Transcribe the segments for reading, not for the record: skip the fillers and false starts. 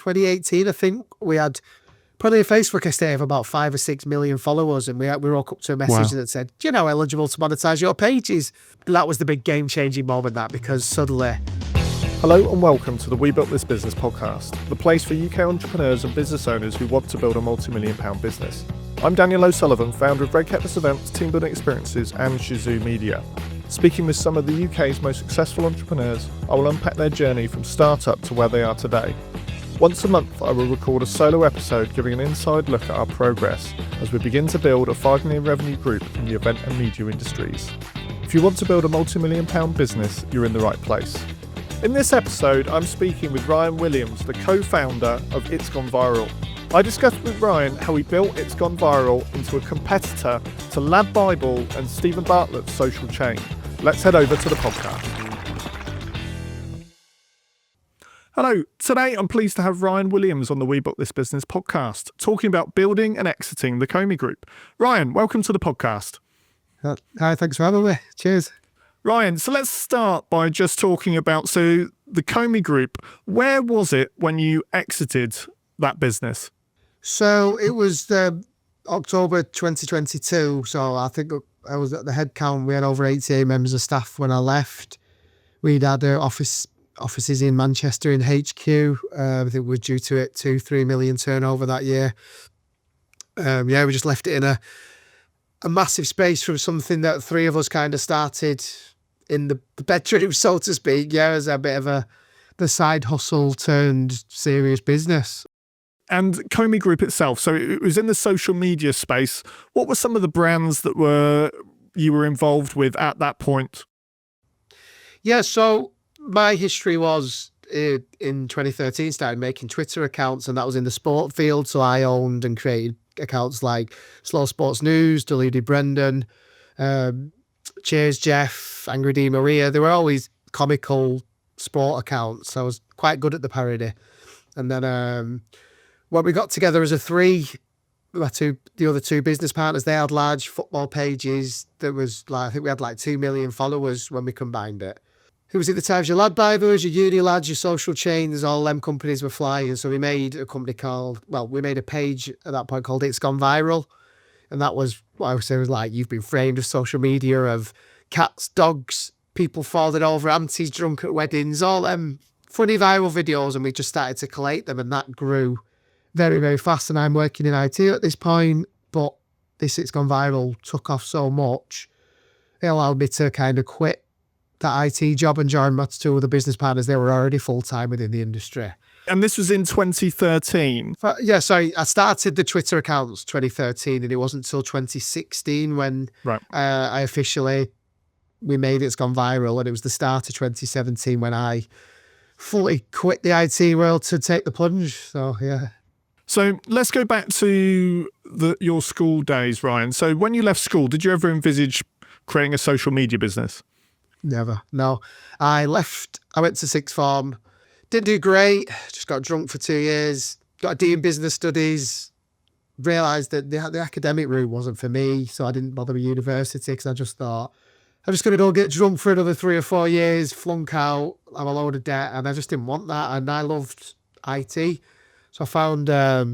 2018, I think, we had probably a Facebook estate of about 5 or 6 million followers, and we woke up to a message that said, "Do you know how eligible to monetize your pages?" That was the big game-changing moment, because suddenly... Hello and welcome to the We Built This Business podcast, the place for UK entrepreneurs and business owners who want to build a multi-million pound business. I'm Daniel Osullivan, founder of Red Cactus Events, Team Building Experiences and Shazoo Media. Speaking with some of the UK's most successful entrepreneurs, I will unpack their journey from startup to where they are today. Once a month, I will record a solo episode giving an inside look at our progress as we begin to build a £5 million revenue group in the event and media industries. If you want to build a multi-million pound business, you're in the right place. In this episode, I'm speaking with Ryan Williams, the co-founder of It's Gone Viral. I discussed with Ryan how he built It's Gone Viral into a competitor to Lad Bible and Stephen Bartlett's social chain. Let's head over to the podcast. Hello, today I'm pleased to have Ryan Williams on the We Built This Business podcast, talking about building and exiting the KOMI Group. Ryan, welcome to the podcast. Hi, thanks for having me. Cheers. Ryan, so let's start by just talking about, the KOMI Group. Where was it when you exited that business? So it was October 2022. So I think I was at the head count. We had over 88 members of staff when I left. We'd had offices in Manchester in HQ. I think we were due to it 2-3 million turnover that year. We just left it in a massive space from something that three of us kind of started in the bedroom, so to speak, as a bit of the side hustle turned serious business. And KOMI Group itself, so it was in the social media space. What were some of the brands that you were involved with at that point? Yeah, so my history was in 2013, started making Twitter accounts, and that was in the sport field. So I owned and created accounts like Slow Sports News, Deluded Brendan, Cheers Jeff, Angry Di Maria. They were always comical sport accounts. So I was quite good at the parody. And then when we got together as a three, the other two business partners, they had large football pages. That was I think we had 2 million followers when we combined it. It was at the times your Lad Bibers, your Uni Lads, your social chains, all them companies were flying. So we made we made a page at that point called It's Gone Viral. And that was what I would say was you've been framed with social media of cats, dogs, people falling over, aunties drunk at weddings, all them funny viral videos. And we just started to collate them, and that grew very, very fast. And I'm working in IT at this point, but this It's Gone Viral took off so much, it allowed me to kind of quit that IT job and join my two other business partners. They were already full-time within the industry. And this was in 2013? I started the Twitter accounts 2013, and it wasn't until 2016 when we made It's Gone Viral, and it was the start of 2017 when I fully quit the IT world to take the plunge. So, yeah. So let's go back to your school days, Ryan. So when you left school, did you ever envisage creating a social media business? Never. No. I went to sixth form. Didn't do great, just got drunk for 2 years, got a D in business studies, realised that the academic route wasn't for me, so I didn't bother with university because I just thought, I'm just going to go get drunk for another 3 or 4 years, flunk out, have a load of debt, and I just didn't want that, and I loved IT. So I found there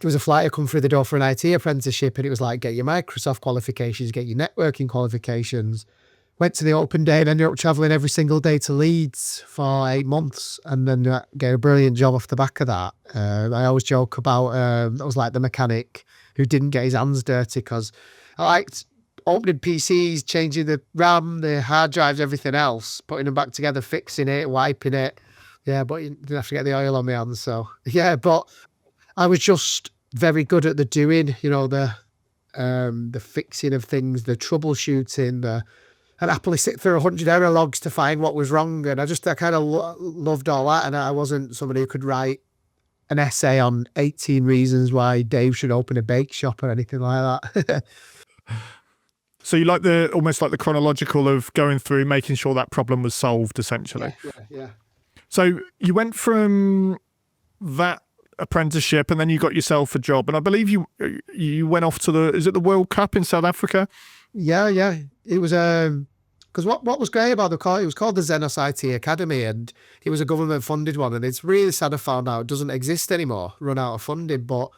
was a flight come through the door for an IT apprenticeship, and it was get your Microsoft qualifications, get your networking qualifications. Went to the open day and ended up travelling every single day to Leeds for 8 months, and then get a brilliant job off the back of that. I always joke about I was like the mechanic who didn't get his hands dirty because I liked opening PCs, changing the RAM, the hard drives, everything else, putting them back together, fixing it, wiping it. Yeah, but you didn't have to get the oil on my hands. So yeah, but I was just very good at the doing, the fixing of things, the troubleshooting, I'd happily sit through 100 error logs to find what was wrong. And I kind of loved all that. And I wasn't somebody who could write an essay on 18 reasons why Dave should open a bake shop or anything like that. So you almost like the chronological of going through, making sure that problem was solved, essentially. Yeah. So you went from that apprenticeship and then you got yourself a job. And I believe you went off to the World Cup in South Africa? Yeah. It was good Because what was great about the call, it was called the Xenos IT Academy, and it was a government-funded one, and it's really sad I found out it doesn't exist anymore, run out of funding. But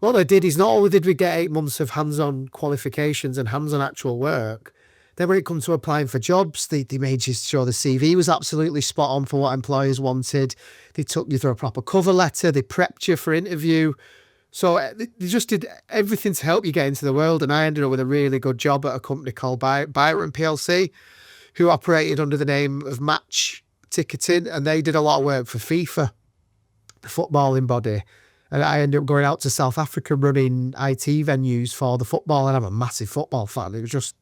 what they did is not only did we get 8 months of hands-on qualifications and hands-on actual work, then when it comes to applying for jobs, they made you sure the CV was absolutely spot on for what employers wanted. They took you through a proper cover letter. They prepped you for interview. So they just did everything to help you get into the world. And I ended up with a really good job at a company called Byron PLC, who operated under the name of Match Ticketing. And they did a lot of work for FIFA, the footballing body. And I ended up going out to South Africa running IT venues for the football. And I'm a massive football fan. It was just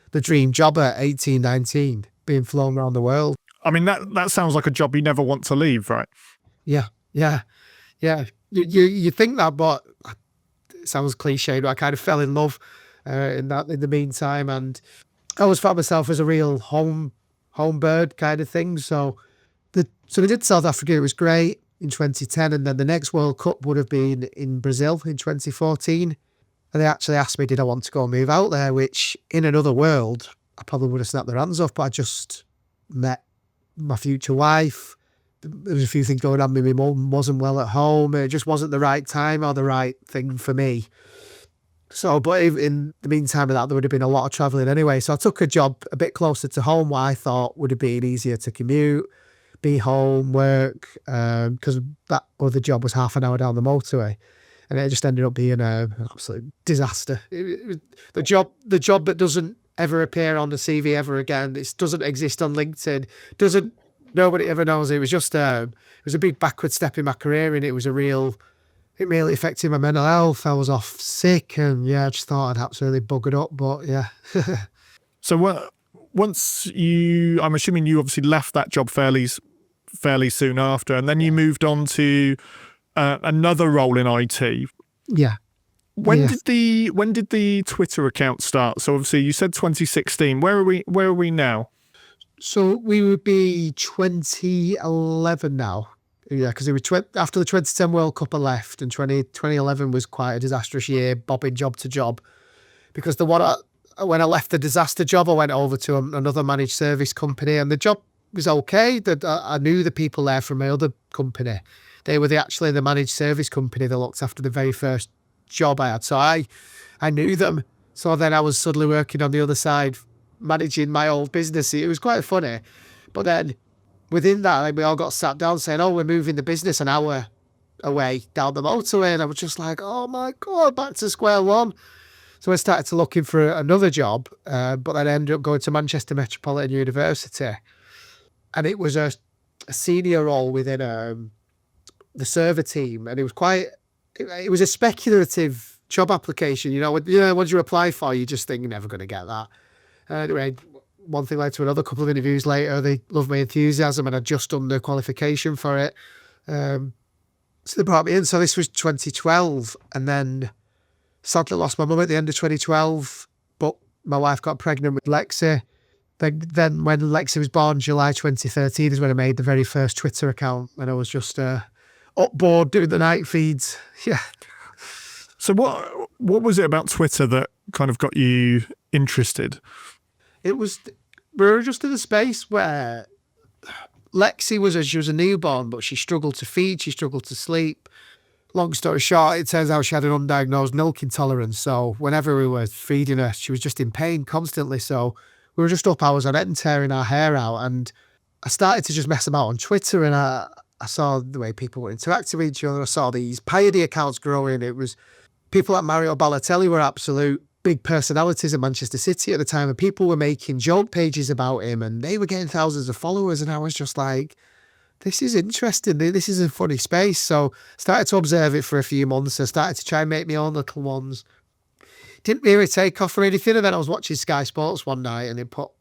the dream job at 18, 19, being flown around the world. I mean, that sounds like a job you never want to leave, right? Yeah. You think that, but it sounds cliched, but I kind of fell in love in the meantime, and I always found myself as a real home bird kind of thing. So we did South Africa. It was great in 2010, and then the next World Cup would have been in Brazil in 2014. And they actually asked me, did I want to go and move out there, which in another world, I probably would have snapped their hands off, but I just met my future wife. There was a few things going on. My mum wasn't well at home. It just wasn't the right time or the right thing for me. So, but in the meantime of that, there would have been a lot of travelling anyway. So I took a job a bit closer to home, what I thought would have been easier to commute, be home, work, because that other job was half an hour down the motorway. And it just ended up being an absolute disaster. The job that doesn't ever appear on the CV ever again. It doesn't exist on LinkedIn. Nobody ever knows. It was just it was a big backward step in my career, and it really affected my mental health. I was off sick, and I just thought I'd absolutely buggered up. But yeah. So once I'm assuming you obviously left that job fairly soon after, and then you moved on to another role in IT. Yeah. When did the Twitter account start? So obviously you said 2016. Where are we now? So we would be 2011 now. Yeah, because it was after the 2010 World Cup I left, and 2011 was quite a disastrous year, bobbing job to job. Because when I left the disaster job, I went over to another managed service company, and the job was okay. That I knew the people there from my other company. They were actually the managed service company that looked after the very first job I had. So I knew them. So then I was suddenly working on the other side, managing my old business. It was quite funny. But then within that, we all got sat down saying, we're moving the business an hour away down the motorway. And I was just like, oh my God, back to square one. So I started to looking for another job, but then I ended up going to Manchester Metropolitan University. And it was a senior role within the server team, and it was a speculative job application. What you apply for, you just think you're never going to get that. Anyway, one thing led to another. Couple of interviews later, they loved my enthusiasm, and I'd just done the qualification for it. So they brought me in. So this was 2012, and then sadly lost my mum at the end of 2012, but my wife got pregnant with Lexi. Then when Lexi was born, July 2013 is when I made the very first Twitter account, and I was just up board doing the night feeds. Yeah. So what was it about Twitter that kind of got you interested? We were just in a space where Lexi she was a newborn, but she struggled to feed, she struggled to sleep. Long story short, it turns out she had an undiagnosed milk intolerance. So whenever we were feeding her, she was just in pain constantly. So we were just up hours on end tearing our hair out. And I started to just mess about on Twitter, and I saw the way people were interacting with each other. I saw these piety accounts growing. It was people like Mario Balotelli were absolute big personalities in Manchester City at the time, and people were making joke pages about him, and they were getting thousands of followers. And I was just like, this is interesting. This is a funny space. So started to observe it for a few months. I started to try and make my own little ones. Didn't really take off or anything. And then I was watching Sky Sports one night, and it put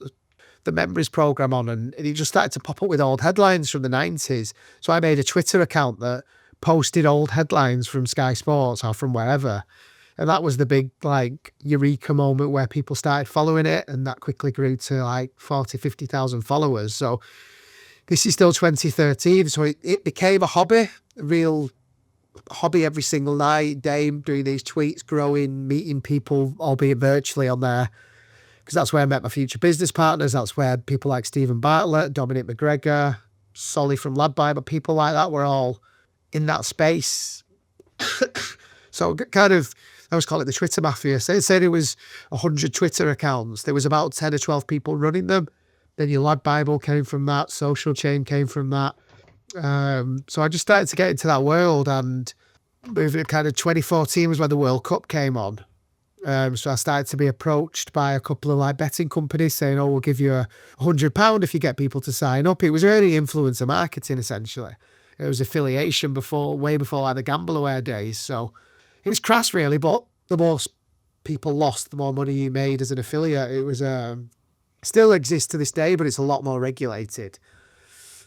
the Memories programme on, and it just started to pop up with old headlines from the 90s. So I made a Twitter account that posted old headlines from Sky Sports or from wherever. And that was the big eureka moment where people started following it, and that quickly grew to 40, 50,000 followers. So this is still 2013. So it became a hobby, a real hobby every single night, day, doing these tweets, growing, meeting people, albeit virtually on there. because that's where I met my future business partners. That's where people like Stephen Bartlett, Dominic McGregor, Solly from LadBible, people like that were all in that space. So kind of, I always call it the Twitter mafia. Say there was 100 Twitter accounts. There was about 10 or 12 people running them. Then your LadBible came from that. Social Chain came from that. So I just started to get into that world, and kind of 2014 was when the World Cup came on. So I started to be approached by a couple of like betting companies saying, "Oh, we'll give you £100 if you get people to sign up." It was really influencer marketing, essentially. It was affiliation way before like the Gamble Aware days. So it was crass, really. But the more people lost, the more money you made as an affiliate. It was still exists to this day, but it's a lot more regulated.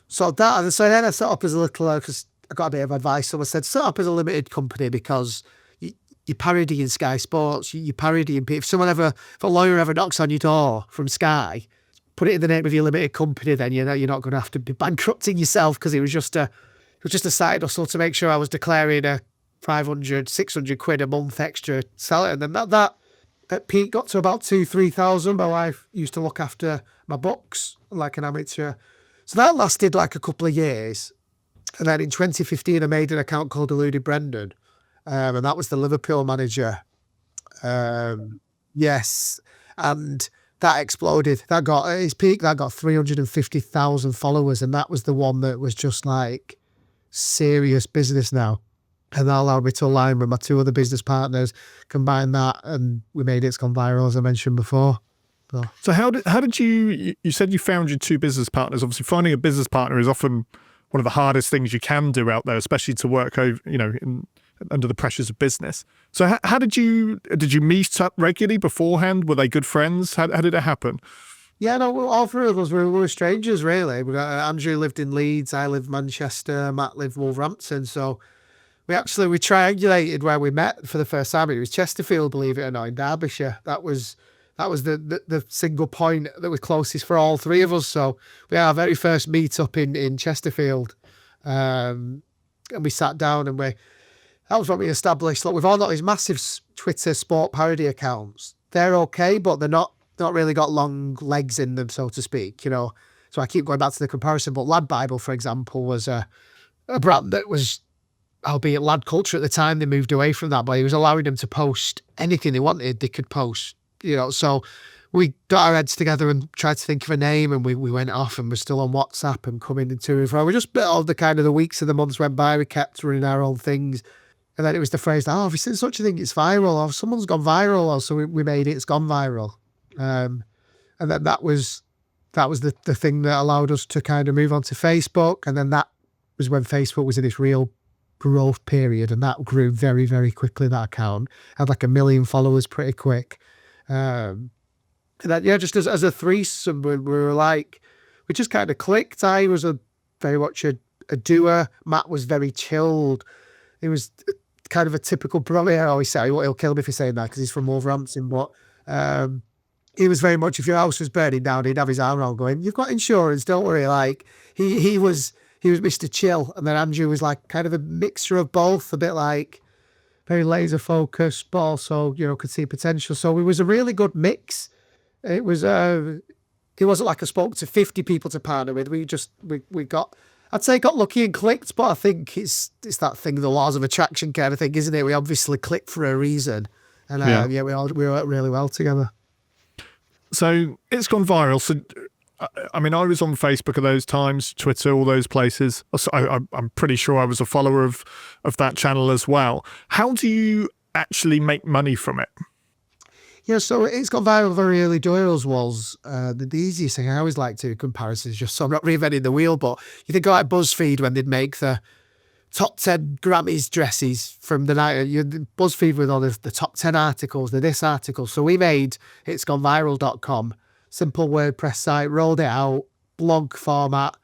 So then I set up as a little, because I got a bit of advice. Someone said, set up as a limited company because you're parodying Sky Sports, you're parodying people. If a lawyer ever knocks on your door from Sky, put it in the name of your limited company, then you're not going to have to be bankrupting yourself, because it was just a side hustle to make sure I was declaring a 500, 600 quid a month extra selling. And then that at peak got to about 2,000-3,000. My wife used to look after my books like an amateur. So that lasted like a couple of years. And then in 2015, I made an account called Rebranded. And that was the Liverpool manager. Yes. And that exploded. That got, at its peak, that got 350,000 followers. And that was the one that was just like serious business now. And that allowed me to align with my two other business partners, combine that, and we made It's Gone Viral, as I mentioned before. So how did you said you found your two business partners. Obviously, finding a business partner is often one of the hardest things you can do out there, especially to work over, under the pressures of business. So how did you meet up regularly beforehand? Were they good friends? How did it happen? Yeah, no, all three of us were strangers, really. Andrew lived in Leeds, I lived Manchester, Matt lived Wolverhampton. So we triangulated where we met for the first time. It was Chesterfield, believe it or not, in Derbyshire. That was the single point that was closest for all three of us. So we had our very first meet up in Chesterfield. And we sat down and that was when we established, look, we've all got these massive Twitter sport parody accounts. They're okay, but they're not really got long legs in them, so to speak, So I keep going back to the comparison, but LadBible, for example, was a brand that was, albeit lad culture at the time, they moved away from that, but it was allowing them to post anything they wanted, they could post, So we got our heads together and tried to think of a name, and we went off, and we're still on WhatsApp and coming into and fro. We just bit all the kind of the weeks and the months went by, we kept running our own things. And then it was the phrase, have you seen such a thing, it's viral, or someone's gone viral, so we made It's Gone Viral. And then that was the thing that allowed us to kind of move on to Facebook. And then that was when Facebook was in its real growth period, and that grew very, very quickly. That account had like 1 million followers pretty quick. And then, just as a threesome, we were like, we just kind of clicked. I was very much a doer. Matt was very chilled. He was kind of a typical, probably I always say, he'll kill me for saying that because he's from Wolverhampton, but he was very much, if your house was burning down, he'd have his arm around going, "You've got insurance, don't worry." Like he was Mr. Chill. And then Andrew was like kind of a mixture of both, a bit like very laser focused, but also, could see potential. So it was a really good mix. It wasn't like I spoke to 50 people to partner with. We got lucky and clicked, but I think it's that thing, the laws of attraction kind of thing, isn't it? We obviously clicked for a reason. And we worked really well together. So It's Gone Viral. So, I mean, I was on Facebook at those times, Twitter, all those places. So I'm pretty sure I was a follower of that channel as well. How do you actually make money from it? Yeah, so It's Gone Viral very early doors was the easiest thing. I always like to comparisons, just so I'm not reinventing the wheel, but you think like BuzzFeed when they'd make the top 10 Grammys dresses from the night, BuzzFeed with all the top 10 articles, this article. So we made itsgoneviral.com, simple WordPress site, rolled it out, blog format,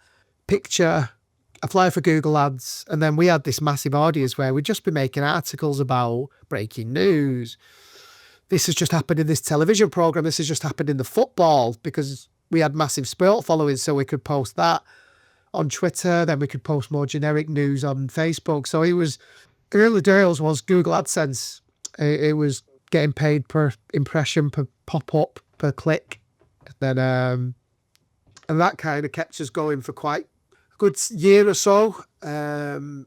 picture, apply for Google Ads. And then we had this massive audience where we'd just be making articles about breaking news. This has just happened in this television program. This has just happened in the football, because we had massive sport following. So we could post that on Twitter. Then we could post more generic news on Facebook. So it was, early days was Google AdSense. It was getting paid per impression, per pop-up, per click. Then and that kind of kept us going for quite a good year or so. And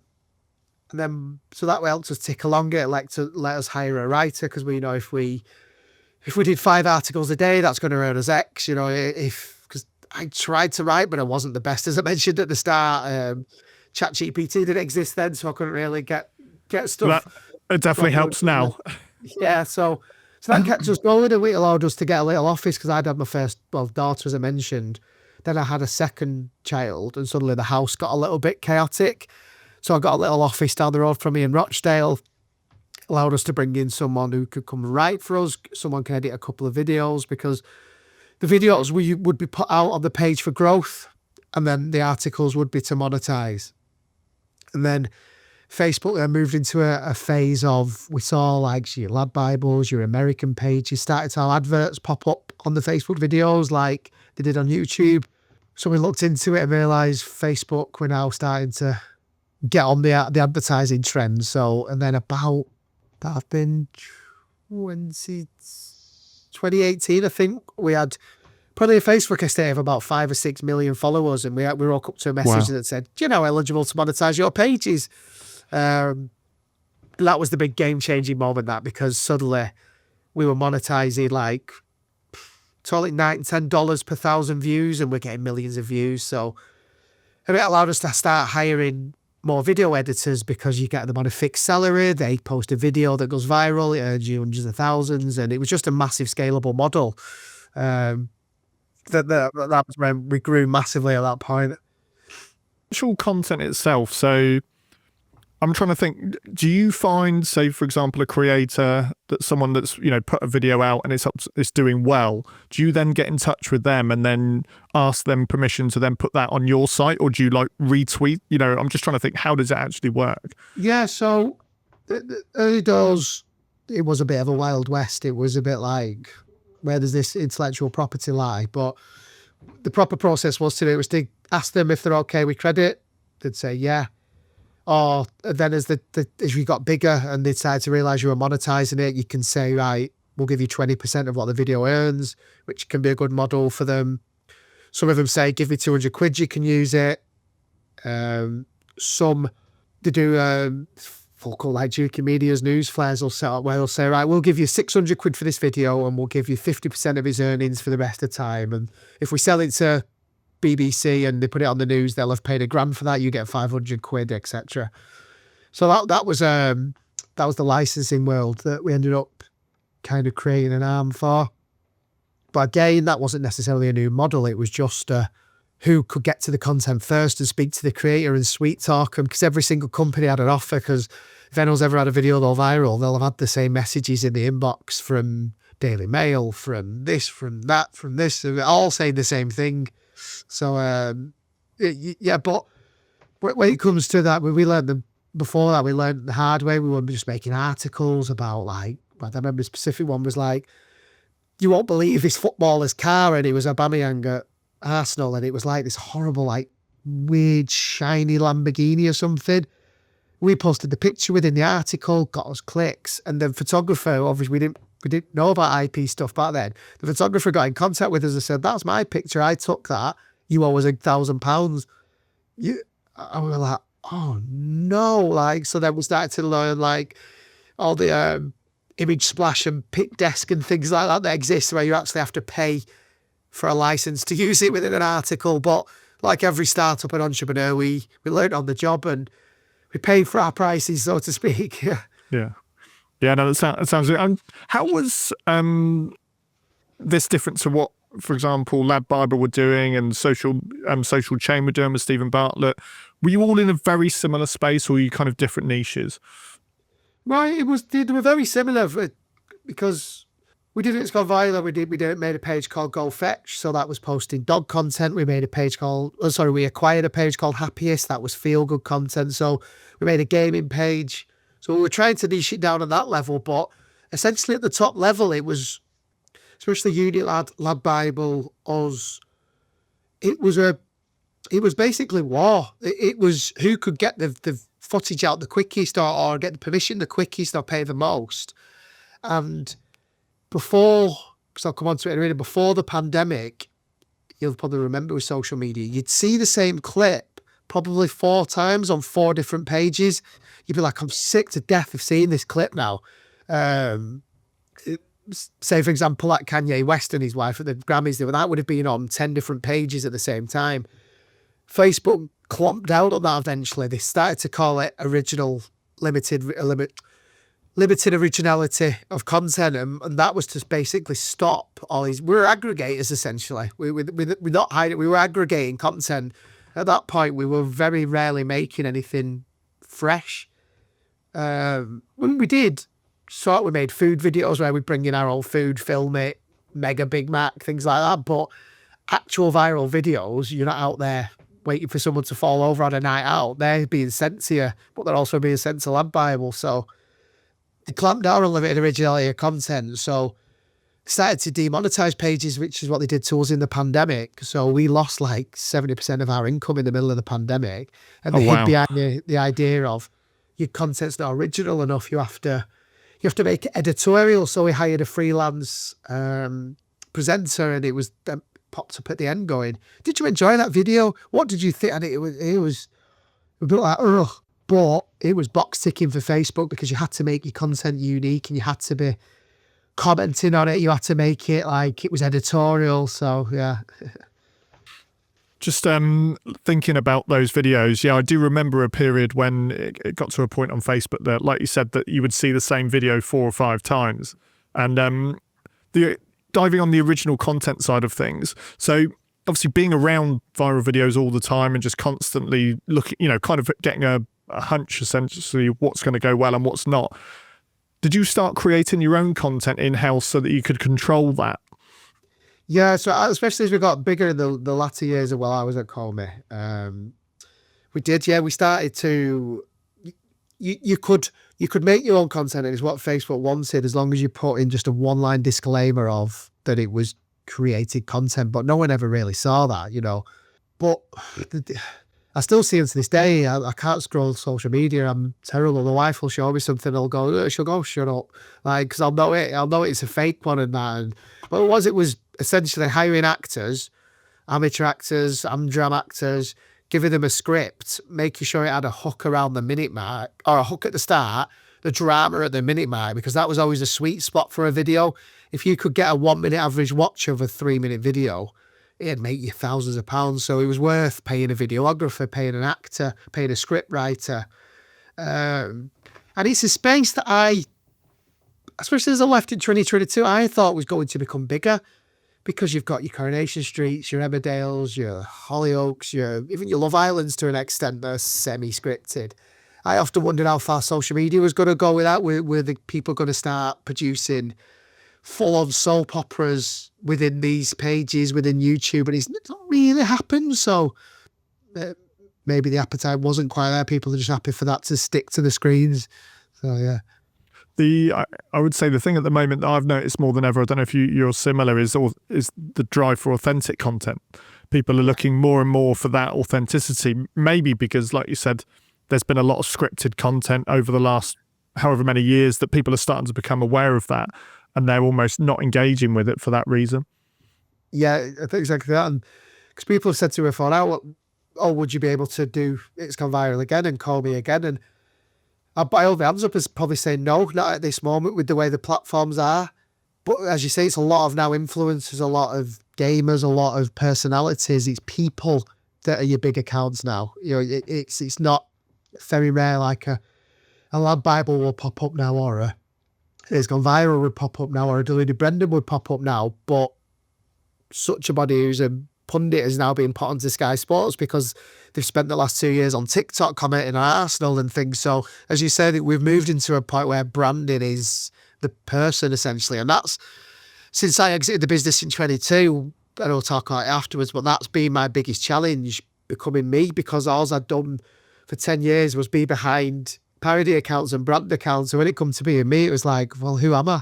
then so that helped us tick along. It let us hire a writer, because we know if we did 5 articles a day, that's going to earn us X. Because I tried to write, but I wasn't the best, as I mentioned at the start. ChatGPT didn't exist then, so I couldn't really get stuff. It definitely helps now. Yeah, so that kept us going, and it allowed us to get a little office, because I'd had my first daughter, as I mentioned. Then I had a second child, and suddenly the house got a little bit chaotic. So I got a little office down the road from me in Rochdale. Allowed us to bring in someone who could come write for us. Someone can edit a couple of videos, because the videos would be put out on the page for growth, and then the articles would be to monetize. And then Facebook then moved into a phase of, we saw like your Lad Bibles, your American pages started to have adverts pop up on the Facebook videos like they did on YouTube. So we looked into it and realised Facebook were now starting to get on the advertising trend. So, and then about, that have been 2018, I think, we had probably a Facebook estate of about 5 or 6 million followers, and we woke up to a message that said, "Do you know eligible to monetize your pages?" That was the big game-changing moment, because suddenly we were monetizing like $9, $10 per 1,000 views, and we're getting millions of views. So, and it allowed us to start hiring more video editors, because you get them on a fixed salary. They post a video that goes viral, it earns you hundreds of thousands, and it was just a massive scalable model. That was when we grew massively at that point. Actual content itself. So I'm trying to think, do you find, say, for example, a creator, that someone that's, put a video out and it's doing well, do you then get in touch with them and then ask them permission to then put that on your site, or do you like retweet? I'm just trying to think, how does it actually work? Yeah, so the early doors, it was a bit of a Wild West. It was a bit like, where does this intellectual property lie? But the proper process was to ask them if they're okay with credit. They'd say yeah. Or then as you got bigger and they decided to realise you were monetizing it, you can say, right, we'll give you 20% of what the video earns, which can be a good model for them. Some of them say, give me 200 quid, you can use it. Some, they do folk like Duke Media's news flares will set up where they'll say, right, we'll give you 600 quid for this video, and we'll give you 50% of his earnings for the rest of the time. And if we sell it to BBC and they put it on the news, they'll have paid $1,000 for that. You get 500 quid, etc. So that was the licensing world that we ended up kind of creating an arm for. But again, that wasn't necessarily a new model. It was just who could get to the content first and speak to the creator and sweet talk them, because every single company had an offer. Because if anyone's ever had a video go viral, they'll have had the same messages in the inbox from Daily Mail, from this, from that, from this, all saying the same thing. So, but when it comes to that, we learned before that, we learned the hard way. We weren't just making articles about, like, I remember a specific one was like, you won't believe this footballer's car, and it was Aubameyang at Arsenal, and it was like this horrible, like, weird, shiny Lamborghini or something. We posted the picture within the article, got us clicks, and the photographer, obviously we didn't know about IP stuff back then. The photographer got in contact with us and said, "That's my picture. I took that. You owe us £1,000." I was like, "Oh no!" Like, so then we started to learn like all the image splash and pick desk and things like that exist, where you actually have to pay for a license to use it within an article. But like every startup and entrepreneur, we learned on the job and we paid for our prices, so to speak. Yeah, no, that sounds good. How was this different to what, for example, Lad Bible were doing and Social Chain were doing with Stephen Bartlett? Were you all in a very similar space, or were you kind of different niches? Right, they were very similar, because we did It's Gone Viral. We made a page called Go Fetch, so that was posting dog content. We made a page we acquired a page called Happiest, that was feel good content. So we made a gaming page. So we were trying to niche it down at that level, but essentially at the top level, it was, especially Unit Lad Bible, us. It was basically war. It was who could get the footage out the quickest, or get the permission the quickest, or pay the most. And before because I'll come on to it in a minute, before the pandemic, you'll probably remember with social media, you'd see the same clip probably 4 times on 4 different pages. You'd be like, I'm sick to death of seeing this clip now. Say, for example, like Kanye West and his wife at the Grammys, that would have been on 10 different pages at the same time. Facebook clomped down on that eventually. They started to call it limited originality of content, and that was to basically stop all these. We were aggregators essentially. We're not hiding. We were aggregating content. At that point, we were very rarely making anything fresh. When we did, we made food videos where we'd bring in our old food, film it, mega Big Mac, things like that. But actual viral videos, you're not out there waiting for someone to fall over on a night out. They're being sent to you, but they're also being sent to Lab Bible. So they clamped down on limited originality of content. So started to demonetize pages, which is what they did to us in the pandemic. So we lost like 70% of our income in the middle of the pandemic. And they hid behind the idea of your content's not original enough. You have to make it editorial. So we hired a freelance presenter, and it was popped up at the end going, did you enjoy that video? What did you think? And it was a bit like, ugh. But it was box ticking for Facebook because you had to make your content unique and you had to be commenting on it. You had to make it like it was editorial. So, yeah. Just thinking about those videos, I do remember a period when it got to a point on Facebook that, like you said, that you would see the same video 4 or 5 times. And diving on the original content side of things. So obviously being around viral videos all the time and just constantly looking, kind of getting a hunch essentially what's going to go well and what's not. Did you start creating your own content in-house so that you could control that? Yeah, so especially as we got bigger in the latter years of while I was at KOMI, we did. Yeah, we started to. You could make your own content, and it's what Facebook wanted, as long as you put in just a 1-line disclaimer of that it was created content. But no one ever really saw that, But I still see them to this day. I can't scroll social media. I'm terrible. The wife will show me something. She'll go, shut up, like, because I'll know it's a fake one and that. And but it was essentially hiring actors, amateur actors, amdram actors, giving them a script, making sure it had a hook around the minute mark, or a hook at the start, the drama at the minute mark, because that was always a sweet spot for a video. If you could get a 1-minute average watch of a 3-minute video, it'd make you thousands of pounds. So it was worth paying a videographer, paying an actor, paying a script writer. And it's a space that especially as I left in 2022, I thought was going to become bigger, because you've got your Coronation Streets, your Emmerdales, your Hollyoaks, even your Love Islands to an extent, they're semi-scripted. I often wondered how far social media was going to go with that. Were the people going to start producing full-on soap operas within these pages, within YouTube? And it's not really happened. So maybe the appetite wasn't quite there. People are just happy for that to stick to the screens. So, yeah. I would say the thing at the moment that I've noticed more than ever, I don't know if you're similar, is the drive for authentic content. People are looking more and more for that authenticity, maybe because, like you said, there's been a lot of scripted content over the last however many years that people are starting to become aware of that, and they're almost not engaging with it for that reason. Yeah, I think exactly that. And because people have said to me before now, would you be able to do It's Gone Viral again and call me again? And I hold my hands up as probably saying no, not at this moment with the way the platforms are. But as you say, it's a lot of now influencers, a lot of gamers, a lot of personalities. It's people that are your big accounts now. It's not very rare like a Lab Bible will pop up now, or a It's Gone Viral would pop up now, or a Rebranded would pop up now. But such a body who's a pundit is now being put onto Sky Sports because they've spent the last 2 years on TikTok commenting on Arsenal and things. So as you said, we've moved into a point where branding is the person essentially. And that's, since I exited the business in 22, and I'll talk about it afterwards, but that's been my biggest challenge, becoming me, because all I'd done for 10 years was be behind parody accounts and brand accounts. So when it comes to being me, it was like, well, who am I?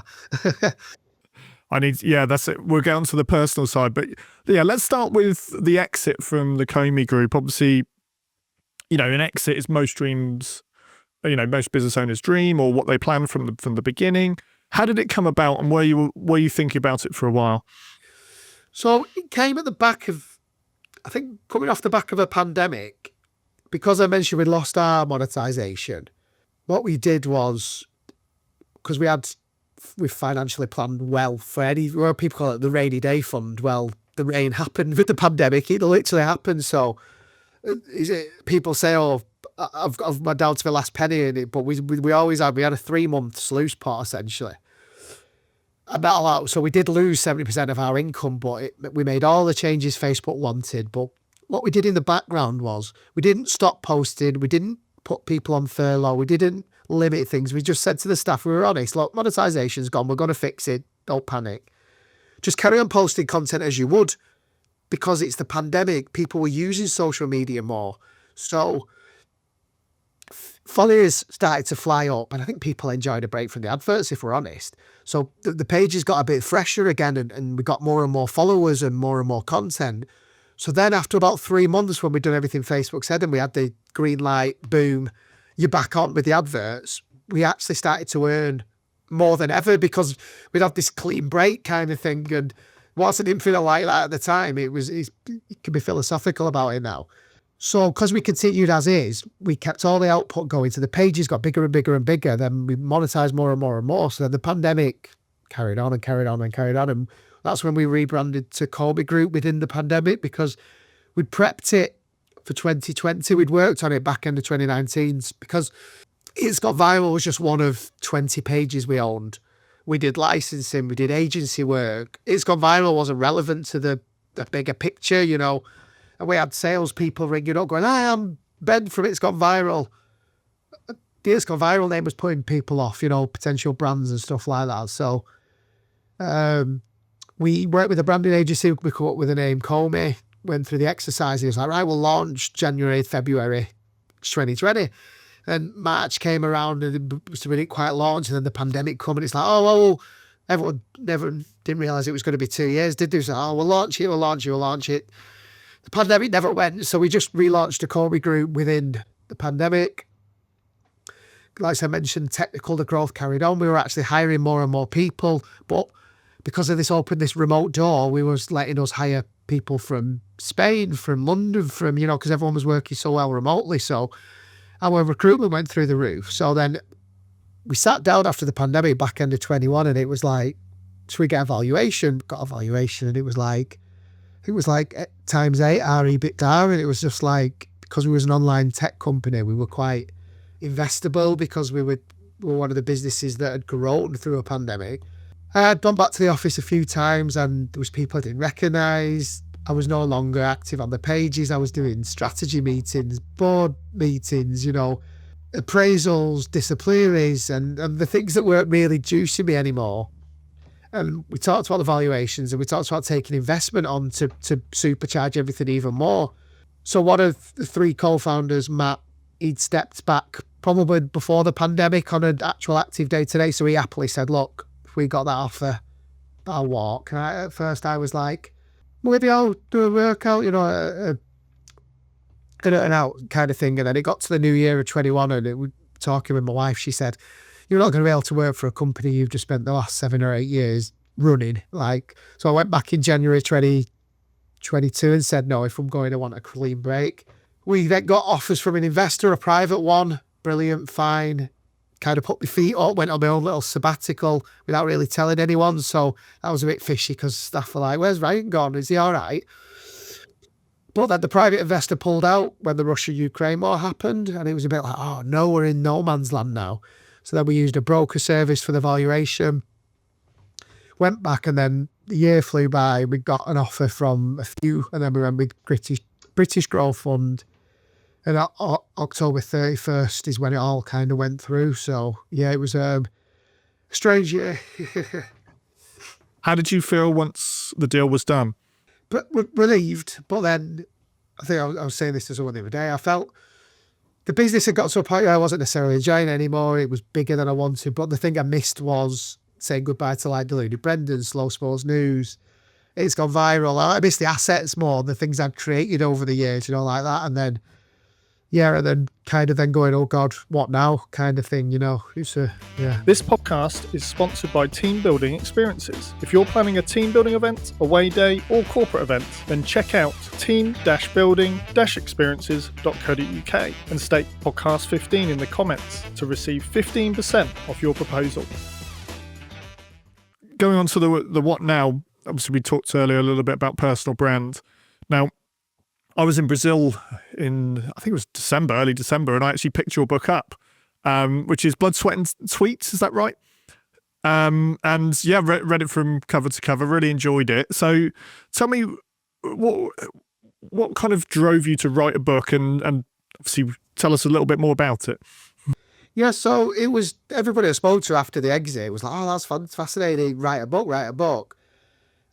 That's it. We'll get onto the personal side, but yeah, let's start with the exit from the KOMI group. Obviously, an exit is most business owners' dream, or what they plan from the beginning. How did it come about, and were you thinking about it for a while? So it came at the back of, I think, coming off the back of a pandemic, because I mentioned we lost our monetization. What we did was, because we financially planned well for well, people call it the rainy day fund. Well, the rain happened with the pandemic. It literally happened. So people say, oh, I've my down to the last penny in it, but we always had, we had a 3-month sluice pot essentially. So we did lose 70% of our income, but we made all the changes Facebook wanted. But what we did in the background was we didn't stop posting. We didn't put people on furlough. We didn't limit things. We just said to the staff, we were honest, look, monetization's gone. We're going to fix it. Don't panic. Just carry on posting content as you would, because it's the pandemic. People were using social media more. So followers started to fly up, and I think people enjoyed a break from the adverts, if we're honest. So the pages got a bit fresher again, and we got more and more followers and more content. So then after about 3 months, when we'd done everything Facebook said and we had the green light, boom, you're back on with the adverts, we actually started to earn more than ever, because we'd have this clean break kind of thing. And whilst I didn't feel like that at the time, it can be philosophical about it now. So because we continued as is, we kept all the output going. So the pages got bigger and bigger and bigger. Then we monetized more and more and more. So then the pandemic carried on and carried on and carried on. And that's when we rebranded to KOMI Group within the pandemic, because we'd prepped it for 2020. We'd worked on it back end of 2019, because It's Got Viral was just one of 20 pages we owned. We did licensing, we did agency work. It's Got Viral wasn't relevant to the bigger picture, you know. And we had salespeople ringing up going, hi, I'm Ben from It's Got Viral. The It's Got Viral name was putting people off, you know, potential brands and stuff like that. So we worked with a branding agency. We come up with the name KOMI, went through the exercise. He was like, right, we'll launch January, February 2020. And March came around and we didn't quite launch. And then the pandemic came, and it's like, oh, well, everyone didn't realise it was going to be 2 years, did they? So, oh, we'll launch it. The pandemic never went, so we just relaunched the KOMI Group within the pandemic. Like I mentioned, the growth carried on. We were actually hiring more and more people, but because of this remote door, we was letting us hire people from Spain, from London, from, you know, because everyone was working so well remotely. So our recruitment went through the roof. So then we sat down after the pandemic back end of 21, and it was like, should we get a valuation? Got a valuation, and it was like times 8 our EBITDA, and it was just like, because we was an online tech company, we were quite investable, because we were one of the businesses that had grown through a pandemic. I had gone back to the office a few times, and there was people I didn't recognise. I was no longer active on the pages. I was doing strategy meetings, board meetings, you know, appraisals, disciplinaries, and the things that weren't really juicing me anymore. And we talked about the valuations, and we talked about taking investment on to supercharge everything even more. So one of the 3 co-founders, Matt, he'd stepped back probably before the pandemic on an actual active day today. So he happily said, look, if we got that offer, I'll walk. And at first I was like, well, maybe I'll do a workout, you know, an out kind of thing. And then it got to the new year of 21, and we talking with my wife, she said, you're not going to be able to work for a company you've just spent the last 7 or 8 years running. So I went back in January 2022 and said, no, if I'm going, I want a clean break. We then got offers from an investor, a private one. Brilliant, fine. Kind of put my feet up, went on my own little sabbatical without really telling anyone. So that was a bit fishy, because staff were like, where's Ryan gone? Is he all right? But then the private investor pulled out when the Russia-Ukraine war happened. And it was a bit like, oh no, we're in no man's land now. So then we used a broker service for the valuation. Went back, and then the year flew by. We got an offer from a few, and then we went with British Growth Fund. And October 31st is when it all kind of went through. So yeah, it was a strange year. How did you feel once the deal was done? But relieved. But then I think I was saying this to someone the other day. I felt the business had got to a point where I wasn't necessarily enjoying it anymore. It was bigger than I wanted. But the thing I missed was saying goodbye to like Deluded Brendan, Slow Sports News. It's Gone Viral. I missed the assets more, the things I'd created over the years, you know, like that. And then yeah, and then kind of then going, oh God, what now? Kind of thing, yeah. This podcast is sponsored by Team Building Experiences. If you're planning a team building event, away day, or corporate event, then check out team-building-experiences.co.uk and state podcast 15 in the comments to receive 15% off your proposal. Going on to the what now, obviously we talked earlier a little bit about personal brand. Now, I was in Brazil in, I think it was early December, and I actually picked your book up, which is Blood, Sweat and Tweets, is that right? And yeah, read it from cover to cover, really enjoyed it. So tell me, what kind of drove you to write a book, and obviously tell us a little bit more about it. Yeah, so it was, everybody I spoke to after the exit was like, oh, that's fascinating, write a book.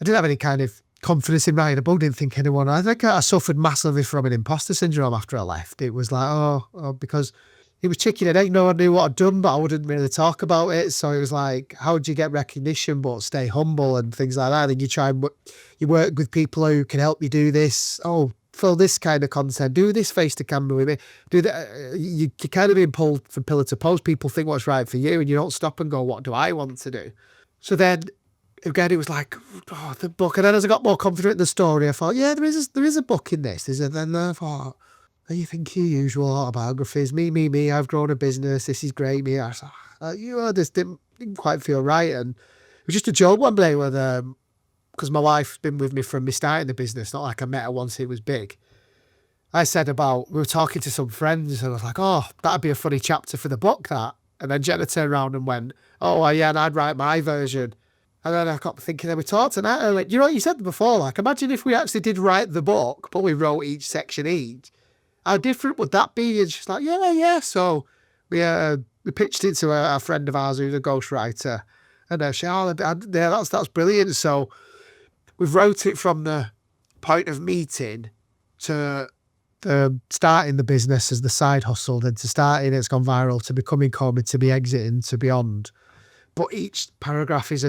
I didn't have any kind of confidence in writing a book, didn't think anyone. I think I suffered massively from an imposter syndrome after I left. It was like, because it was chicken and egg. No one knew what I'd done, but I wouldn't really talk about it. So it was like, how do you get recognition but stay humble and things like that? And you try and you work with people who can help you do this. Oh, fill this kind of content, do this face to camera with me, do that. You're kind of being pulled from pillar to post. People think what's right for you, and you don't stop and go, what do I want to do? So then again, it was like, oh, the book. And then as I got more confident in the story, I thought, yeah, there is a book in this. Then I thought, oh, you think your usual autobiographies, me, I've grown a business, this is great, me. I was like, this didn't quite feel right. And it was just a joke one day with, because my wife's been with me from me starting the business, not like I met her once it was big. I said we were talking to some friends, and I was like, oh, that'd be a funny chapter for the book, that. And then Jenna turned around and went, oh, yeah, and I'd write my version. And then I got thinking, and we talked, and I went, you said before, like, imagine if we actually did write the book, but we wrote each section each. How different would that be? And she's like, yeah. So we pitched it to a friend of ours who's a ghostwriter. And she, that's brilliant. So we've wrote it from the point of meeting to starting the business as the side hustle, then to starting it's gone viral, to becoming KOMI, to be exiting, to beyond. But each paragraph is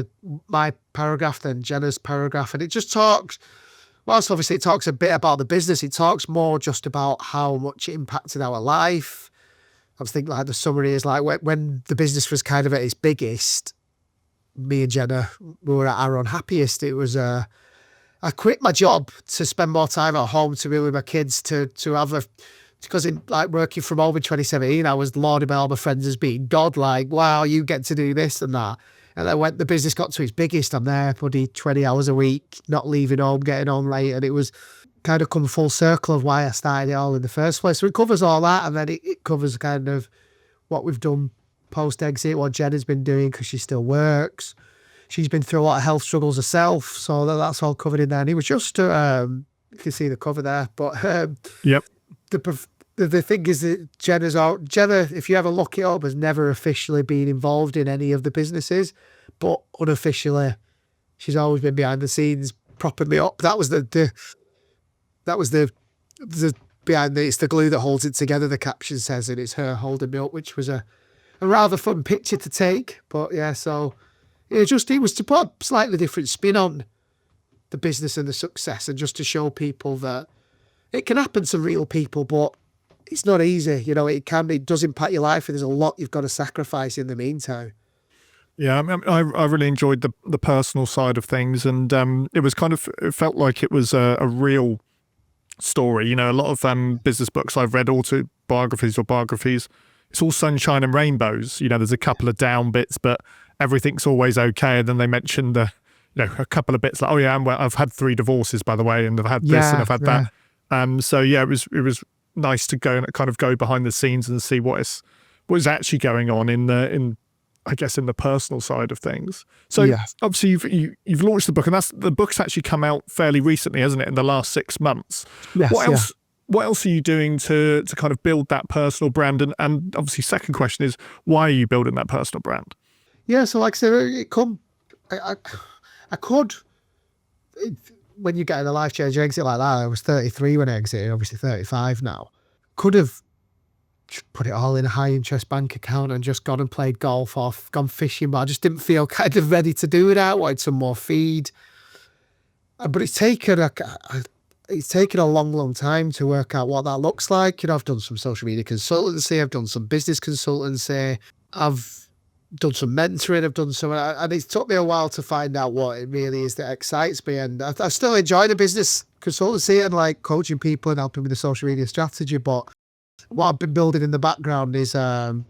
my paragraph, then Jenna's paragraph. And it just talks, whilst obviously it talks a bit about the business, it talks more just about how much it impacted our life. I was thinking like the summary is like when the business was kind of at its biggest, me and Jenna, we were at our unhappiest. It was, I quit my job to spend more time at home, to be with my kids, to have because in like working from home in 2017, I was lauded by all my friends as being God, like, wow, you get to do this and that. And then when the business got to its biggest, I'm there, bloody 20 hours a week, not leaving home, getting home late. And it was kind of come full circle of why I started it all in the first place. So it covers all that. And then it covers kind of what we've done post-exit, what Jenna's been doing because she still works. She's been through a lot of health struggles herself. So that's all covered in there. And it was just, you can see the cover there. But yep. The thing is that Jenna, if you ever look it up, has never officially been involved in any of the businesses, but unofficially, she's always been behind the scenes, propping me up. That was the behind it's the glue that holds it together. The caption says, and it's her holding me up, which was a rather fun picture to take. But yeah, so it was to put a slightly different spin on the business and the success, and just to show people that it can happen to real people, but it's not easy. It does impact your life, and there's a lot you've got to sacrifice in the meantime. Yeah, I really enjoyed the personal side of things, and it felt like it was a real story. A lot of business books I've read, autobiographies or biographies, it's all sunshine and rainbows. There's a couple of down bits, but everything's always okay. And then they mention a couple of bits like, oh yeah, I've had 3 divorces, by the way, and I've had this and I've had that. So yeah, it was nice to go and kind of go behind the scenes and see what is actually going on in the personal side of things. So obviously you've launched the book, and the book's actually come out fairly recently, hasn't it? In the last 6 months. Yes, what else are you doing to kind of build that personal brand? And obviously, second question is, why are you building that personal brand? Yeah, so like I said, I could. When you get in a life-changing exit like that, I was 33 when I exited, obviously 35 now. Could have put it all in a high-interest bank account and just gone and played golf or gone fishing, but I just didn't feel kind of ready to do that. I wanted some more feed. But it's taken, it's taken a long time to work out what that looks like. You know, I've done some social media consultancy, I've done some business consultancy, I've done some mentoring, I've done some, and it took me a while to find out what it really is that excites me. And I still enjoy the business consultancy and like coaching people and helping with the social media strategy. But what I've been building in the background is I've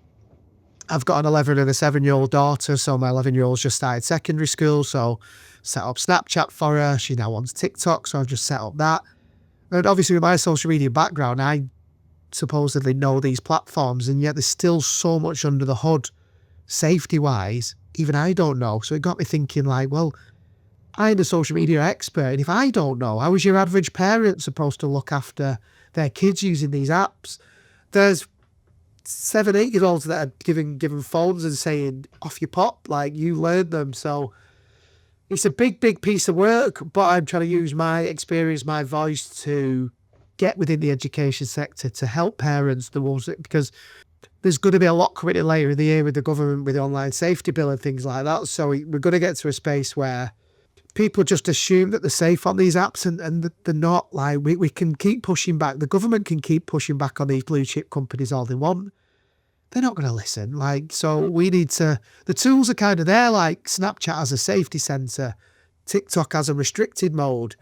got an 11 and a 7-year-old daughter. So my 11-year-old's just started secondary school. So set up Snapchat for her. She now wants TikTok. So I've just set up that. And obviously with my social media background, I supposedly know these platforms, and yet there's still so much under the hood, safety wise, even I don't know. So it got me thinking like, well, I'm a social media expert. And if I don't know, how is your average parent supposed to look after their kids using these apps? There's 7, 8-year-olds that are giving phones and saying, off your pop, like you learn them. So it's a big piece of work, but I'm trying to use my experience, my voice to get within the education sector to help parents, the ones that, because there's going to be a lot coming in later in the year with the government, with the online safety bill and things like that. So we're going to get to a space where people just assume that they're safe on these apps, and they're not. Like we can keep pushing back. The government can keep pushing back on these blue chip companies all they want. They're not going to listen. Like, so we need to, the tools are kind of there, like Snapchat has a safety sensor, TikTok has a restricted mode,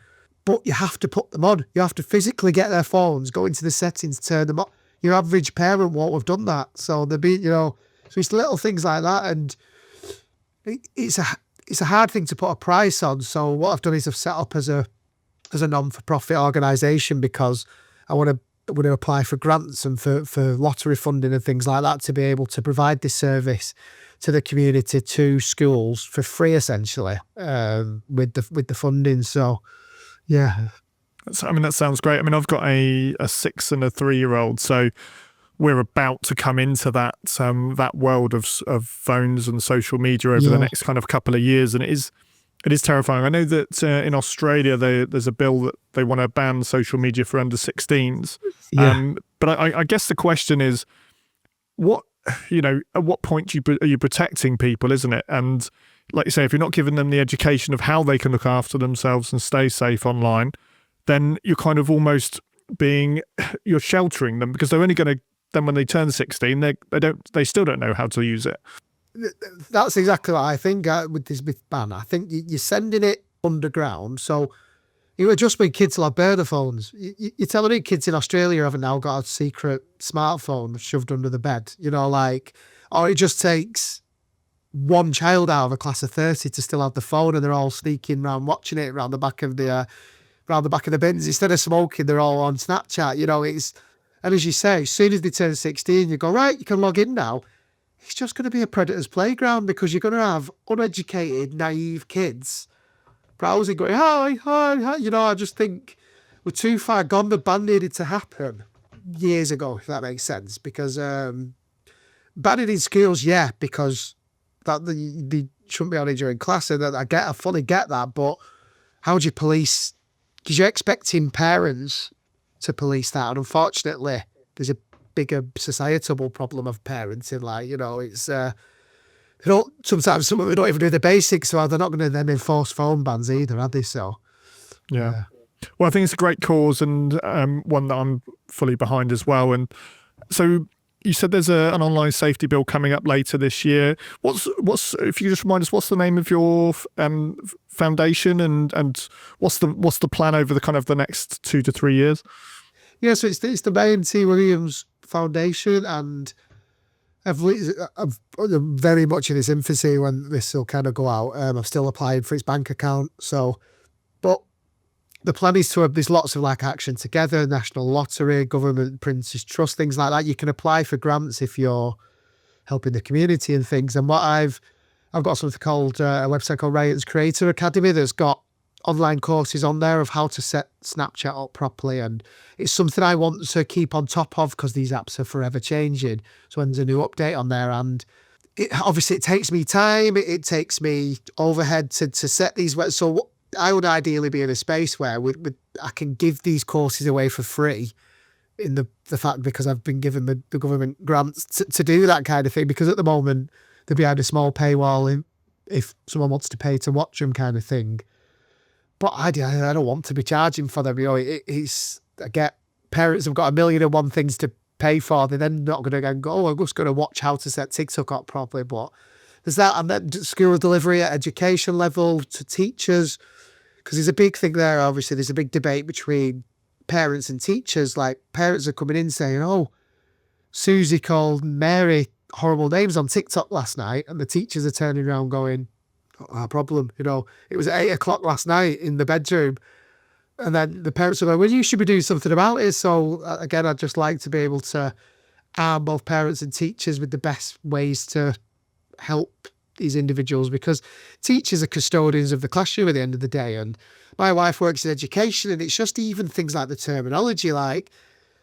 but you have to put them on. You have to physically get their phones, go into the settings, turn them on. Your average parent won't have done that. So they'll be, you know, so it's little things like that. And it's a hard thing to put a price on. So what I've done is I've set up as a non-for-profit organisation, because I want to apply for grants and for lottery funding and things like that to be able to provide this service to the community, to schools for free, essentially, with the funding. So, yeah. I mean, that sounds great. I mean, I've got a 6 and a 3-year-old, so we're about to come into that world of phones and social media over the next kind of couple of years, and it is terrifying. I know that in Australia there's a bill that they want to ban social media for under 16s. Yeah. But I guess the question is, what, you know, at what point are you protecting people, isn't it? And like you say, if you're not giving them the education of how they can look after themselves and stay safe online, then you're kind of almost you're sheltering them, because they're only going to, then when they turn 16, they still don't know how to use it. That's exactly what I think with this ban. I think you're sending it underground. So it would just be kids will have burner phones. You're telling me kids in Australia haven't now got a secret smartphone shoved under the bed, you know, like, or it just takes one child out of a class of 30 to still have the phone, and they're all sneaking around watching it around the back of the bins. Instead of smoking, they're all on Snapchat, you know. And as you say, as soon as they turn 16, you go, right, you can log in now. It's just going to be a predator's playground, because you're going to have uneducated, naive kids browsing, going, hi. You know, I just think we're too far gone. The ban needed to happen years ago, if that makes sense, because banning in schools, because they shouldn't be on it during class, and I fully get that, but how do you police? Because you're expecting parents to police that, and unfortunately, there's a bigger societal problem of parenting. Like, you know, it's sometimes some of them don't even do the basics, so they're not going to then enforce phone bans either, are they? So yeah. Well, I think it's a great cause, and one that I'm fully behind as well. And so you said there's an online safety bill coming up later this year. What's if you just remind us, what's the name of your foundation, and what's the plan over the kind of the next 2 to 3 years? Yeah, so it's the Main T. Williams Foundation, and I'm very much in its infancy when this will kind of go out. I'm still applying for its bank account. So, but the plan is to have, there's lots of like Action Together, National Lottery, Government Prince's Trust, things like that. You can apply for grants if you're helping the community and things. And what I've got something called a website called Ryan's Creator Academy that's got online courses on there of how to set Snapchat up properly, and it's something I want to keep on top of, because these apps are forever changing. So when there's a new update on there, and obviously it takes me time, it takes me overhead to set these. So I would ideally be in a space where I can give these courses away for free, in the fact, because I've been given the government grants to do that kind of thing, because at the moment they're behind a small paywall if someone wants to pay to watch them, kind of thing. But I don't want to be charging for them. I get parents have got 1,000,001 things to pay for. They're then not going to go, oh, I'm just going to watch how to set TikTok up properly. But there's that, and then school delivery at education level to teachers, because there's a big thing there. Obviously, there's a big debate between parents and teachers. Like, parents are coming in saying, oh, Susie called Mary horrible names on TikTok last night, and the teachers are turning around going, no problem. It was at 8:00 last night in the bedroom. And then the parents are going, well, you should be doing something about it. So again, I'd just like to be able to arm both parents and teachers with the best ways to help these individuals, because teachers are custodians of the classroom at the end of the day. And my wife works in education, and it's just even things like the terminology. Like,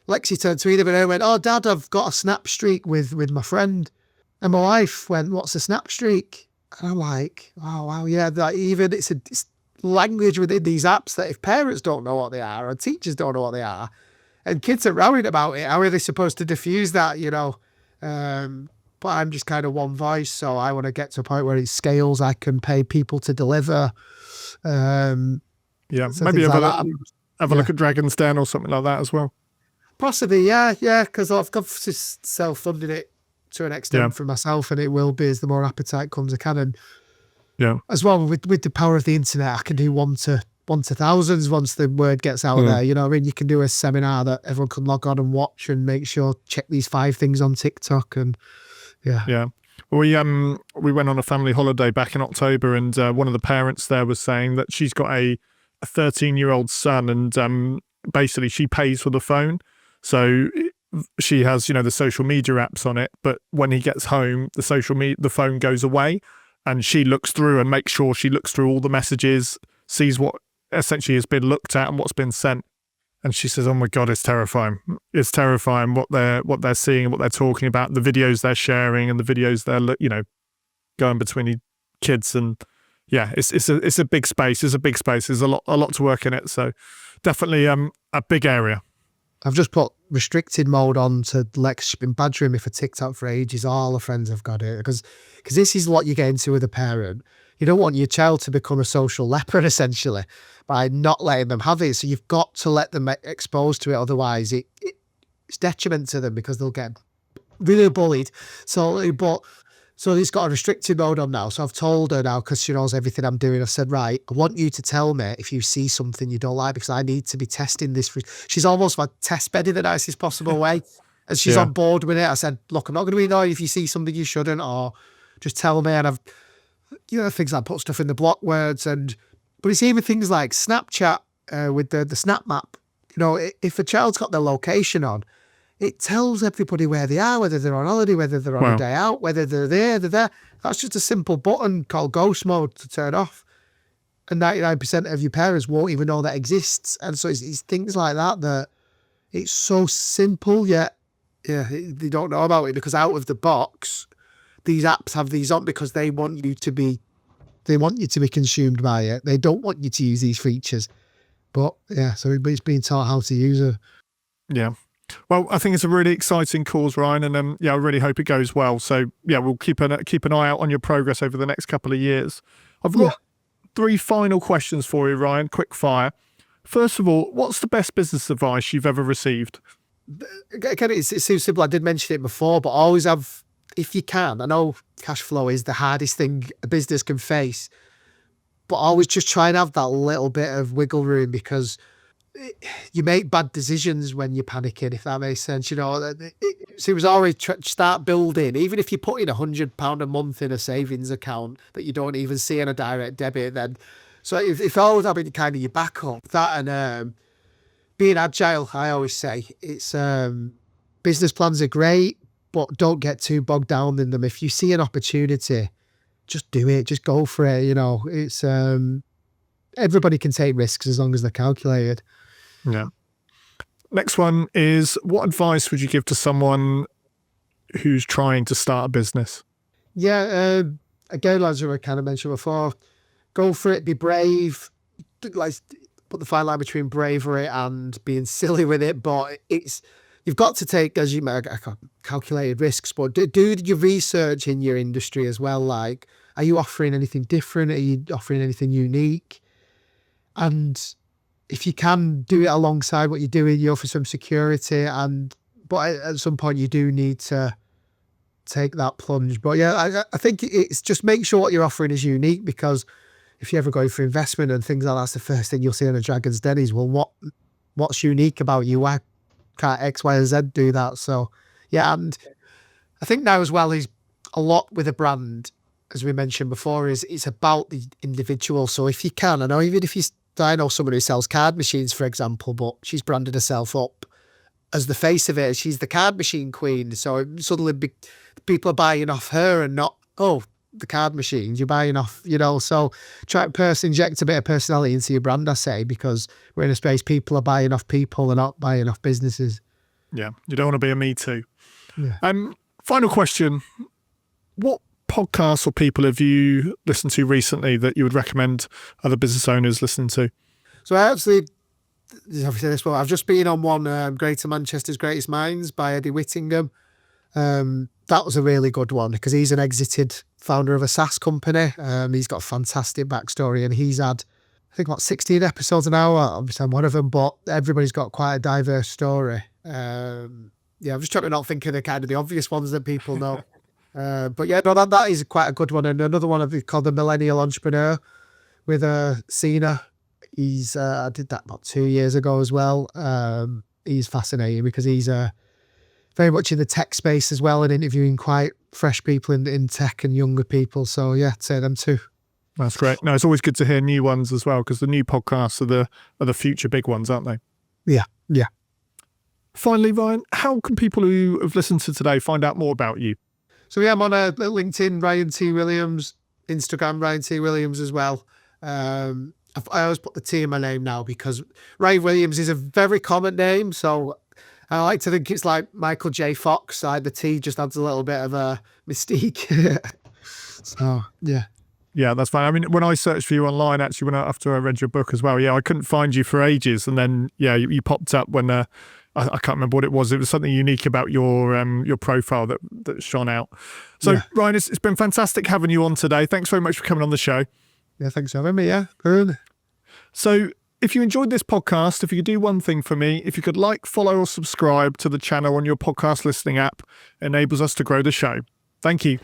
Lexi turned to me the other day and went, oh, Dad, I've got a snap streak with my friend. And my wife went, what's a snap streak? And I'm like, oh, wow, yeah, that even it's language within these apps that if parents don't know what they are or teachers don't know what they are and kids are rowing about it, how are they supposed to diffuse that, but I'm just kind of one voice, so I want to get to a point where it scales. I can pay people to deliver. Maybe have a look at Dragon's Den or something like that as well. Possibly, yeah, because I've got self-funded it to an extent for myself, and it will be as the more appetite comes. I can, and as well with the power of the internet, I can do one to thousands once the word gets out there. You know what I mean? You can do a seminar that everyone can log on and watch and make sure, check these 5 things on TikTok, and we went on a family holiday back in October, and one of the parents there was saying that she's got a 13-year-old son, and basically she pays for the phone, so she has the social media apps on it, but when he gets home, the phone goes away, and she looks through and makes sure she looks through all the messages, sees what essentially has been looked at and what's been sent. And she says, oh my God, it's terrifying. It's terrifying what they're seeing and what they're talking about, the videos they're sharing and the videos they're, going between kids. And it's a big space. It's a big space. There's a lot to work in it. So definitely a big area. I've just put restricted mode on to Lex. She's been badgering me for TikTok for ages. All her friends have got it, because this is what you get into with a parent. You don't want your child to become a social leper, essentially, by not letting them have it. So you've got to let them exposed to it. Otherwise, it's detriment to them, because they'll get really bullied. So it's got a restricted mode on now. So I've told her now, because she knows everything I'm doing. I said, right, I want you to tell me if you see something you don't like, because I need to be testing this. She's almost my test bed in the nicest possible way. And she's on board with it. I said, look, I'm not going to be annoyed if you see something you shouldn't, or just tell me. And I've, things like put stuff in the block words, but it's even things like Snapchat with the Snap Map. If a child's got their location on, it tells everybody where they are, whether they're on holiday, whether they're on a day out, whether they're there. That's just a simple button called ghost mode to turn off. And 99% of your parents won't even know that exists. And so it's things like that it's so simple, yet they don't know about it, because out of the box, these apps have these on because they want you to be consumed by it. They don't want you to use these features. But so it's being taught how to use it. Yeah. Well, I think it's a really exciting cause, Ryan, and I really hope it goes well. So we'll keep an eye out on your progress over the next couple of years. I've got 3 final questions for you, Ryan. Quick fire. First of all, what's the best business advice you've ever received? Again, it seems simple. I did mention it before, but always have, if you can. I know cash flow is the hardest thing a business can face, but always just try and have that little bit of wiggle room, because you make bad decisions when you're panicking, if that makes sense. So it was always start building, even if you put in £100 a month in a savings account that you don't even see on a direct debit, then so if always having kind of your backup, that, and being agile. I always say it's business plans are great, but don't get too bogged down in them. If you see an opportunity, just do it, just go for it. It's everybody can take risks as long as they're calculated. Yeah. Next one is, what advice would you give to someone who's trying to start a business? Yeah, again, as I kind of mentioned before, go for it, be brave. Like, put the fine line between bravery and being silly with it, but you've got to take, as you may, calculated risks, but do your research in your industry as well. Like, are you offering anything different? Are you offering anything unique? And if you can do it alongside what you're doing, you offer some security. But at some point you do need to take that plunge. But yeah, I think it's just make sure what you're offering is unique, because if you're ever going for investment and things like that, that's the first thing you'll see on a Dragon's Den is, well, what's unique about you? Why can't X, Y, and Z do that? So yeah, and I think now as well is a lot with a brand, as we mentioned before, is it's about the individual. So if you can, I know someone who sells card machines, for example, but she's branded herself up as the face of it. She's the card machine queen. So suddenly people are buying off her and not, the card machines, you're buying off, so try to inject a bit of personality into your brand, I say, because we're in a space people are buying off people and not buying off businesses. Yeah, you don't want to be a me too. Yeah. Final question. What podcasts or people have you listened to recently that you would recommend other business owners listen to? So obviously this one, I've just been on one, Greater Manchester's Greatest Minds by Eddie Whittingham. That was a really good one because he's an exited founder of a SaaS company. He's got a fantastic backstory and he's had, I think, 16 episodes an hour. Obviously I'm one of them, but everybody's got quite a diverse story. I'm just trying to not think of the obvious ones that people know. But yeah, no, that is quite a good one. And another one I've called The Millennial Entrepreneur with Cena. I did that about 2 years ago as well. He's fascinating because he's very much in the tech space as well and interviewing quite fresh people in tech and younger people. So yeah, I'd say them too. That's great. No, it's always good to hear new ones as well, because the new podcasts are the future big ones, aren't they? Yeah. Finally, Ryan, how can people who have listened to today find out more about you? So yeah, I'm on LinkedIn, Ryan T. Williams, Instagram, Ryan T. Williams as well. I always put the T in my name now because Ryan Williams is a very common name. So I like to think it's like Michael J. Fox. The T just adds a little bit of a mystique. So yeah. Yeah, that's fine. I mean, when I searched for you online, actually, after I read your book as well, I couldn't find you for ages. And then, you popped up when I can't remember what it was. It was something unique about your profile that shone out. So, yeah. Ryan, it's been fantastic having you on today. Thanks very much for coming on the show. Yeah, thanks for having me. Yeah, good. So, if you enjoyed this podcast, if you could do one thing for me, if you could like, follow, or subscribe to the channel on your podcast listening app, it enables us to grow the show. Thank you.